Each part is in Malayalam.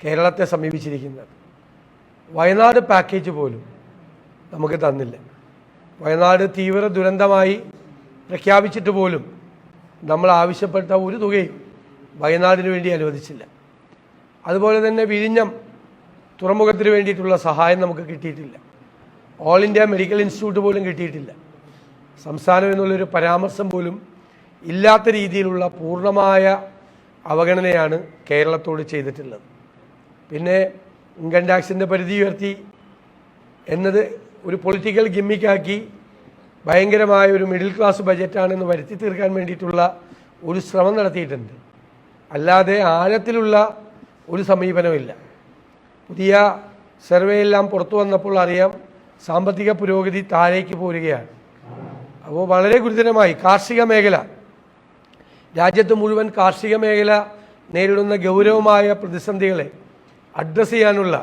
കേരളത്തെ സമീപിച്ചിരിക്കുന്നത്. വയനാട് പാക്കേജ് പോലും നമുക്ക് തന്നില്ല. വയനാട് തീവ്ര ദുരന്തമായി പ്രഖ്യാപിച്ചിട്ട് പോലും നമ്മൾ ആവശ്യപ്പെട്ട ഒരു തുകയും വയനാടിന് വേണ്ടി അനുവദിച്ചില്ല. അതുപോലെ തന്നെ വിഴിഞ്ഞം തുറമുഖത്തിന് വേണ്ടിയിട്ടുള്ള സഹായം നമുക്ക് കിട്ടിയിട്ടില്ല. ഓൾ ഇന്ത്യ മെഡിക്കൽ ഇൻസ്റ്റിറ്റ്യൂട്ട് പോലും കിട്ടിയിട്ടില്ല. സംസ്ഥാനം എന്നുള്ളൊരു പരാമർശം പോലും ഇല്ലാത്ത രീതിയിലുള്ള പൂർണ്ണമായ അവഗണനയാണ് കേരളത്തോട് ചെയ്തിട്ടുള്ളത്. പിന്നെ ഇൻകം ടാക്സിൻ്റെ പരിധി ഉയർത്തി എന്നത് ഒരു പൊളിറ്റിക്കൽ ഗിമ്മിക്കാക്കി ഭയങ്കരമായ ഒരു മിഡിൽ ക്ലാസ് ബജറ്റാണെന്ന് വരുത്തി തീർക്കാൻ വേണ്ടിയിട്ടുള്ള ഒരു ശ്രമം നടത്തിയിട്ടുണ്ട്. അല്ലാതെ ആഴത്തിലുള്ള ഒരു സമീപനമില്ല. പുതിയ സർവേ എല്ലാം പുറത്തു വന്നപ്പോൾ അറിയാം സാമ്പത്തിക പുരോഗതി താഴേക്ക് പോരുകയാണ്. അപ്പോൾ വളരെ ഗുരുതരമായി കാർഷിക മേഖല, രാജ്യത്ത് മുഴുവൻ കാർഷിക മേഖല നേരിടുന്ന ഗൗരവമായ പ്രതിസന്ധികളെ അഡ്രസ്സ് ചെയ്യാനുള്ള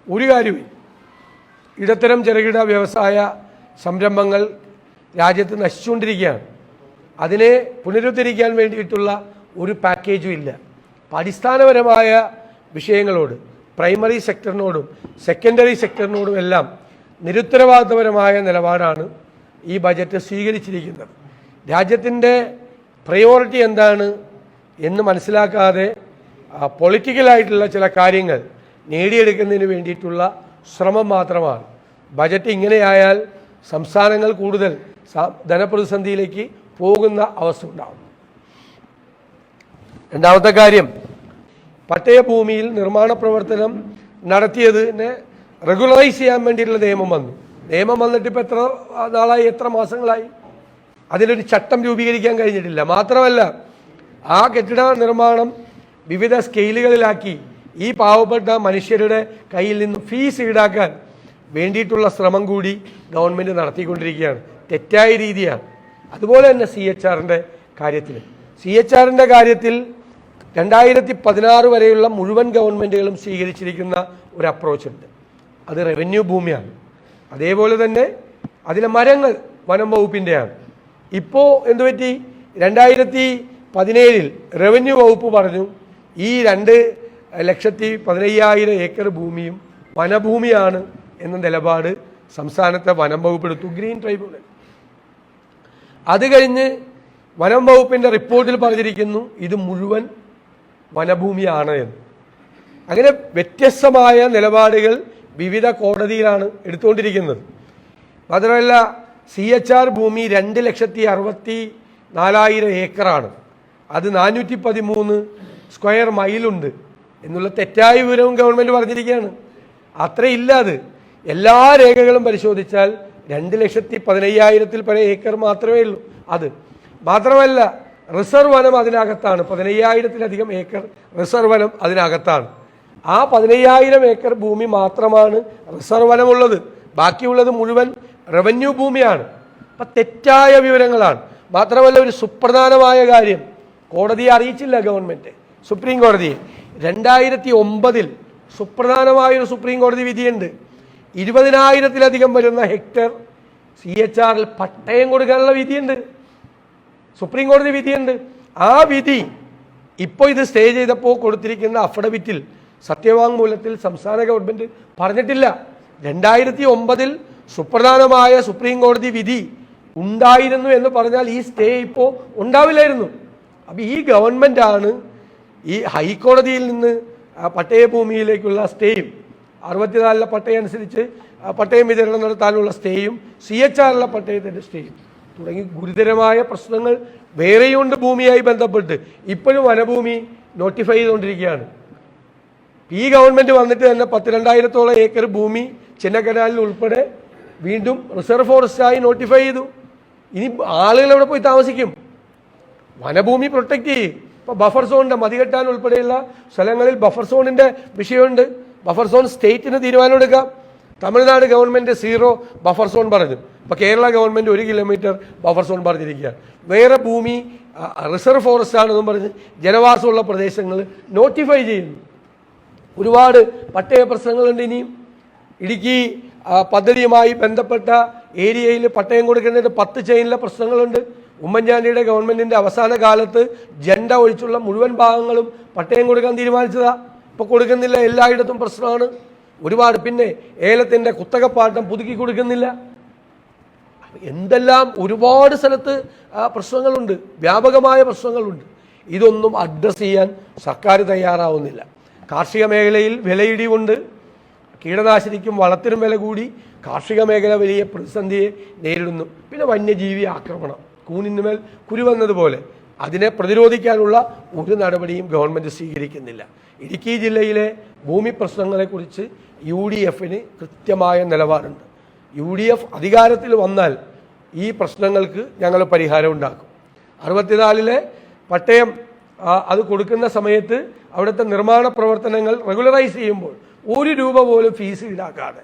ഒരു കാര്യവും ഇടത്തരം ചെറുകിട വ്യവസായ സംരംഭങ്ങൾ രാജ്യത്ത് നശിച്ചുകൊണ്ടിരിക്കുകയാണ്. അതിനെ പുനരുദ്ധരിക്കാൻ വേണ്ടിയിട്ടുള്ള ഒരു പാക്കേജും ഇല്ല. അടിസ്ഥാനപരമായ വിഷയങ്ങളോട് പ്രൈമറി സെക്ടറിനോടും സെക്കൻഡറി സെക്ടറിനോടും എല്ലാം നിരുത്തരവാദിത്തപരമായ നിലപാടാണ് ഈ ബജറ്റ് സ്വീകരിച്ചിരിക്കുന്നത്. രാജ്യത്തിൻ്റെ പ്രയോറിറ്റി എന്താണ് എന്ന് മനസ്സിലാക്കാതെ പൊളിറ്റിക്കലായിട്ടുള്ള ചില കാര്യങ്ങൾ നേടിയെടുക്കുന്നതിന് വേണ്ടിയിട്ടുള്ള ശ്രമം മാത്രമാണ്. ബജറ്റ് ഇങ്ങനെയായാൽ സംസ്ഥാനങ്ങൾ കൂടുതൽ ധനപ്രതിസന്ധിയിലേക്ക് പോകുന്ന അവസ്ഥ ഉണ്ടാകും. രണ്ടാമത്തെ കാര്യം, പട്ടയഭൂമിയിൽ നിർമ്മാണ പ്രവർത്തനം നടത്തിയതിനെ റെഗുലറൈസ് ചെയ്യാൻ വേണ്ടിയിട്ടുള്ള നിയമം വന്നു. നിയമം വന്നിട്ട് ഇപ്പോൾ എത്ര നാളായി, എത്ര മാസങ്ങളായി? അതിലൊരു ചട്ടം രൂപീകരിക്കാൻ കഴിഞ്ഞിട്ടില്ല. മാത്രമല്ല ആ കെട്ടിട നിർമ്മാണം വിവിധ സ്കെയിലുകളിലാക്കി ഈ പാവപ്പെട്ട മനുഷ്യരുടെ കയ്യിൽ നിന്ന് ഫീസ് ഈടാക്കാൻ വേണ്ടിയിട്ടുള്ള ശ്രമം കൂടി ഗവൺമെൻറ് നടത്തിക്കൊണ്ടിരിക്കുകയാണ്. തെറ്റായ രീതിയാണ്. അതുപോലെ തന്നെ CHRൻ്റെ കാര്യത്തിൽ 2016 വരെയുള്ള മുഴുവൻ ഗവൺമെൻറ്റുകളും സ്വീകരിച്ചിരിക്കുന്ന ഒരു അപ്രോച്ചുണ്ട്. അത് റവന്യൂ ഭൂമിയാണ്. അതേപോലെ തന്നെ അതിലെ മരങ്ങൾ വനം വകുപ്പിൻ്റെയാണ്. ഇപ്പോൾ എന്തുപറ്റി, 2017 റവന്യൂ വകുപ്പ് പറഞ്ഞു ഈ 2,15,000 ഏക്കർ ഭൂമിയും വനഭൂമിയാണ് എന്ന നിലപാട് സംസ്ഥാനത്തെ വനം വകുപ്പ് എടുത്തു, ഗ്രീൻ ട്രൈബ്യൂണൽ. അത് കഴിഞ്ഞ് വനം വകുപ്പിൻ്റെ റിപ്പോർട്ടിൽ പറഞ്ഞിരിക്കുന്നു ഇത് മുഴുവൻ വനഭൂമിയാണ് എന്ന്. അങ്ങനെ വ്യത്യസ്തമായ നിലപാടുകൾ വിവിധ കോടതിയിലാണ് എടുത്തുകൊണ്ടിരിക്കുന്നത്. മാത്രമല്ല CHR ഭൂമി 2,64,000 ഏക്കറാണ്. അത് 413 സ്ക്വയർ മൈലുണ്ട് എന്നുള്ള തെറ്റായ വിവരവും ഗവൺമെൻറ് പറഞ്ഞിരിക്കുകയാണ്. അത്രയില്ല. അത് എല്ലാ രേഖകളും പരിശോധിച്ചാൽ 2,15,000 പല ഏക്കർ മാത്രമേ ഉള്ളൂ. അത് മാത്രമല്ല റിസർവ് വനം അതിനകത്താണ്. 15,000-ലധികം ഏക്കർ റിസർവ് വനം അതിനകത്താണ്. ആ 15,000 ഏക്കർ ഭൂമി മാത്രമാണ് റിസർവ് വനമുള്ളത്. ബാക്കിയുള്ളത് മുഴുവൻ റവന്യൂ ഭൂമിയാണ്. അപ്പം തെറ്റായ വിവരങ്ങളാണ്. മാത്രമല്ല ഒരു സുപ്രധാനമായ കാര്യം കോടതിയെ അറിയിച്ചില്ല ഗവൺമെൻറ്, സുപ്രീം കോടതിയെ. 2009 സുപ്രധാനമായൊരു സുപ്രീം കോടതി വിധിയുണ്ട്. 20,000-ലധികം വരുന്ന ഹെക്ടർ CHRൽ പട്ടയം കൊടുക്കാനുള്ള വിധിയുണ്ട്, സുപ്രീം കോടതി വിധിയുണ്ട്. ആ വിധി ഇപ്പോൾ ഇത് സ്റ്റേ ചെയ്തപ്പോൾ കൊടുത്തിരിക്കുന്ന അഫിഡവിറ്റിൽ, സത്യവാങ്മൂലത്തിൽ സംസ്ഥാന ഗവൺമെൻറ് പറഞ്ഞിട്ടില്ല. 2009 സുപ്രധാനമായ സുപ്രീം കോടതി വിധി ഉണ്ടായിരുന്നു എന്ന് പറഞ്ഞാൽ ഈ സ്റ്റേ ഇപ്പോൾ ഉണ്ടാവില്ലായിരുന്നു. അപ്പം ഈ ഗവൺമെൻറ്റാണ് ഈ ഹൈക്കോടതിയിൽ നിന്ന് പട്ടയഭൂമിയിലേക്കുള്ള സ്റ്റേയും 64 പട്ടയം അനുസരിച്ച് പട്ടയം വിതരണം നടത്താനുള്ള സ്റ്റേയും CHRലെ പട്ടയത്തിൻ്റെ സ്റ്റേയും തുടങ്ങി ഗുരുതരമായ പ്രശ്നങ്ങൾ വേറെയുണ്ട്. ഭൂമിയായി ബന്ധപ്പെട്ട് ഇപ്പോഴും വനഭൂമി നോട്ടിഫൈ ചെയ്തുകൊണ്ടിരിക്കുകയാണ്. ഈ ഗവൺമെൻറ് വന്നിട്ട് തന്നെ 12,000-ഓളം ഏക്കർ ഭൂമി ചിന്നക്കനാലിൽ ഉൾപ്പെടെ വീണ്ടും റിസർവ് ഫോറസ്റ്റായി നോട്ടിഫൈ ചെയ്തു. ഇനി ആളുകൾ എവിടെ പോയി താമസിക്കും? വനഭൂമി പ്രൊട്ടക്റ്റ് ചെയ്യും. ഇപ്പോൾ ബഫർ സോണിൻ്റെ മതികെട്ടാൻ ഉൾപ്പെടെയുള്ള സ്ഥലങ്ങളിൽ ബഫർ സോണിൻ്റെ വിഷയമുണ്ട്. ബഫർ സോൺ സ്റ്റേറ്റിന് തീരുമാനമെടുക്കാം. തമിഴ്നാട് ഗവൺമെൻറ് 0 ബഫർ സോൺ പറഞ്ഞു. ഇപ്പോൾ Kerala government 1 kilometre buffer zone പറഞ്ഞിരിക്കുകയാണ്. വേറെ ഭൂമി റിസർവ് ഫോറസ്റ്റ് ആണെന്നും പറഞ്ഞ് ജനവാസമുള്ള പ്രദേശങ്ങൾ നോട്ടിഫൈ ചെയ്യുന്നു. ഒരുപാട് പട്ടയ പ്രശ്നങ്ങളുണ്ട്. ഇനിയും ഇടുക്കി പദ്ധതിയുമായി ബന്ധപ്പെട്ട ഏരിയയിൽ പട്ടയം കൊടുക്കേണ്ടത് 10 ചെയിനിലെ പ്രശ്നങ്ങളുണ്ട്. ഉമ്മൻചാണ്ടിയുടെ ഗവൺമെൻറ്റിൻ്റെ അവസാന കാലത്ത് ജണ്ട ഒഴിച്ചുള്ള മുഴുവൻ ഭാഗങ്ങളും പട്ടയം കൊടുക്കാൻ തീരുമാനിച്ചതാണ്. ഇപ്പോൾ കൊടുക്കുന്നില്ല, എല്ലായിടത്തും പ്രശ്നമാണ് ഒരുപാട്. പിന്നെ ഏലത്തിൻ്റെ കുത്തകപ്പാട്ടം പുതുക്കി കൊടുക്കുന്നില്ല. എന്തെല്ലാം ഒരുപാട് സ്ഥലത്ത് പ്രശ്നങ്ങളുണ്ട്, വ്യാപകമായ പ്രശ്നങ്ങളുണ്ട്. ഇതൊന്നും അഡ്രസ്സ് ചെയ്യാൻ സർക്കാർ തയ്യാറാവുന്നില്ല. കാർഷിക മേഖലയിൽ വിലയിടിവുണ്ട്, കീടനാശിനിക്കും വളത്തിനും വില കൂടി, കാർഷിക മേഖല വലിയ പ്രതിസന്ധിയെ നേരിടുന്നു. പിന്നെ വന്യജീവി ആക്രമണം, കൂനിന്മേൽ കുരുവന്നതുപോലെ അതിനെ പ്രതിരോധിക്കാനുള്ള ഒരു നടപടിയും ഗവൺമെൻറ് സ്വീകരിക്കുന്നില്ല. ഇടുക്കി ജില്ലയിലെ ഭൂമി പ്രശ്നങ്ങളെക്കുറിച്ച് UDFന് കൃത്യമായ നിലപാടുണ്ട്. UDF അധികാരത്തിൽ വന്നാൽ ഈ പ്രശ്നങ്ങൾക്ക് ഞങ്ങൾ പരിഹാരം ഉണ്ടാക്കും. 64-ലെ പട്ടയം അത് കൊടുക്കുന്ന സമയത്ത് അവിടുത്തെ നിർമ്മാണ പ്രവർത്തനങ്ങൾ റെഗുലറൈസ് ചെയ്യുമ്പോൾ 1 രൂപ പോലും ഫീസ് ഈടാക്കാതെ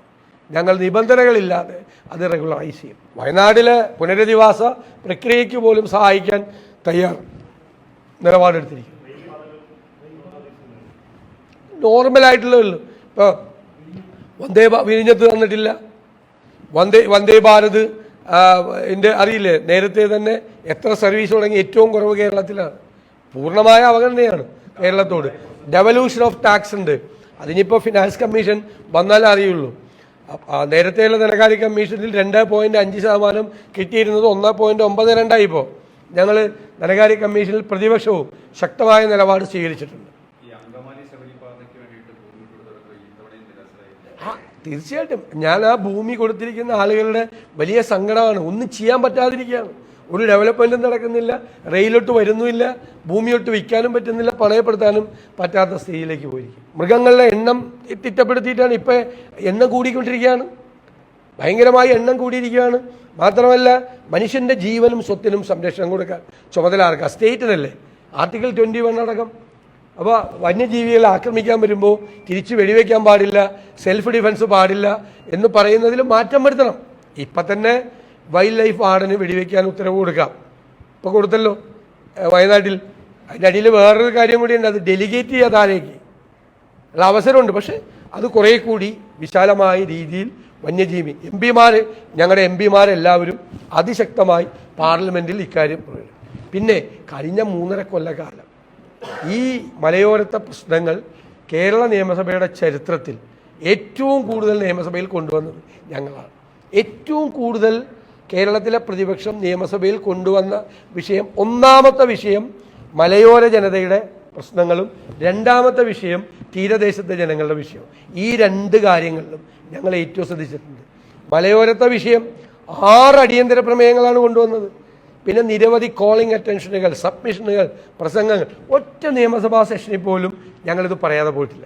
ഞങ്ങൾ നിബന്ധനകളില്ലാതെ അത് റെഗുലറൈസ് ചെയ്യും. വയനാട്ടിലെ പുനരധിവാസ പ്രക്രിയയ്ക്ക് പോലും സഹായിക്കാൻ തയ്യാർ നിലപാടെടുത്തിരിക്കും. നോർമലായിട്ടുള്ളേ ഉള്ളൂ. ഇപ്പോൾ വിഴിഞ്ഞത്ത് തന്നിട്ടില്ല, വന്ദേ ഭാരത് അറിയില്ലേ, നേരത്തെ തന്നെ എത്ര സർവീസ് തുടങ്ങി, ഏറ്റവും കുറവ് കേരളത്തിലാണ്. പൂർണ്ണമായ അവഗണനയാണ് കേരളത്തോട്. ഡെവല്യൂഷൻ ഓഫ് ടാക്സ് ഉണ്ട്, അതിനിപ്പോൾ ഫിനാൻസ് കമ്മീഷൻ വന്നാലേ അറിയുള്ളൂ. നേരത്തെയുള്ള ധനകാര്യ കമ്മീഷനിൽ 2.5% കിട്ടിയിരുന്നത് 1.92 ഇപ്പോൾ. ഞങ്ങൾ ധനകാര്യ കമ്മീഷനിൽ പ്രതിപക്ഷവും ശക്തമായ നിലപാട് സ്വീകരിച്ചിട്ടുണ്ട്. തീർച്ചയായിട്ടും ഞാൻ ആ ഭൂമി കൊടുത്തിരിക്കുന്ന ആളുകളുടെ വലിയ സങ്കടമാണ്. ഒന്നും ചെയ്യാൻ പറ്റാതിരിക്കുകയാണ്. ഒരു ഡെവലപ്മെൻറ്റും നടക്കുന്നില്ല, റെയിലോട്ട് വരുന്നുമില്ല, ഭൂമിയോട്ട് വിൽക്കാനും പറ്റുന്നില്ല, പണയപ്പെടുത്താനും പറ്റാത്ത സ്ഥിതിയിലേക്ക് പോയിരിക്കും. മൃഗങ്ങളുടെ എണ്ണം തിട്ടപ്പെടുത്തിയിട്ടാണ് ഇപ്പോൾ എണ്ണം കൂടിക്കൊണ്ടിരിക്കുകയാണ്, ഭയങ്കരമായി എണ്ണം കൂടിയിരിക്കുകയാണ്. മാത്രമല്ല മനുഷ്യൻ്റെ ജീവനും സ്വത്തിനും സംരക്ഷണം കൊടുക്കാൻ ചുമതല ആർക്കാ? സ്റ്റേറ്റിനല്ലേ, ആർട്ടിക്കിൾ 21 അടക്കം. അപ്പോൾ വന്യജീവികളെ ആക്രമിക്കാൻ വരുമ്പോൾ തിരിച്ച് വെടിവെക്കാൻ പാടില്ല, സെൽഫ് ഡിഫൻസ് പാടില്ല എന്ന് പറയുന്നതിൽ മാറ്റം വരുത്തണം. ഇപ്പം തന്നെ വൈൽഡ് ലൈഫ് വാർഡന് വെടിവെക്കാൻ ഉത്തരവ് കൊടുക്കാം, ഇപ്പോൾ കൊടുത്തല്ലോ വയനാട്ടിൽ. അതിൻ്റെ അടിയിൽ വേറൊരു കാര്യം കൂടിയുണ്ട്, അത് ഡെലിഗേറ്റ് ചെയ്യാൻ താഴേക്ക് ഉള്ള അവസരമുണ്ട്. പക്ഷേ അത് കുറേ കൂടി വിശാലമായ രീതിയിൽ വന്യജീവി ഞങ്ങളുടെ എം പിമാരെല്ലാവരും അതിശക്തമായി പാർലമെൻറ്റിൽ ഇക്കാര്യം പറയും. പിന്നെ കഴിഞ്ഞ 3.5 കൊല്ലക്കാലം ഈ മലയോരത്തെ പ്രശ്നങ്ങൾ കേരള നിയമസഭയുടെ ചരിത്രത്തിൽ ഏറ്റവും കൂടുതൽ നിയമസഭയിൽ കൊണ്ടുവന്നത് ഞങ്ങളാണ്. ഏറ്റവും കൂടുതൽ കേരളത്തിലെ പ്രതിപക്ഷം നിയമസഭയിൽ കൊണ്ടുവന്ന വിഷയം, ഒന്നാമത്തെ വിഷയം മലയോര ജനതയുടെ പ്രശ്നങ്ങളും, രണ്ടാമത്തെ വിഷയം തീരദേശത്തെ ജനങ്ങളുടെ വിഷയം. ഈ 2 കാര്യങ്ങളിലും ഞങ്ങൾ ഏറ്റവും ശ്രദ്ധിച്ചിട്ടുണ്ട്. മലയോരത്തെ വിഷയം 6 അടിയന്തര പ്രമേയങ്ങളാണ് കൊണ്ടുവന്നത്. പിന്നെ നിരവധി കോളിംഗ് അറ്റൻഷനുകൾ, സബ്മിഷനുകൾ, പ്രസംഗങ്ങൾ. ഒറ്റ നിയമസഭാ സെഷനിൽ പോലും ഞങ്ങളിത് പറയാതെ പോയിട്ടില്ല.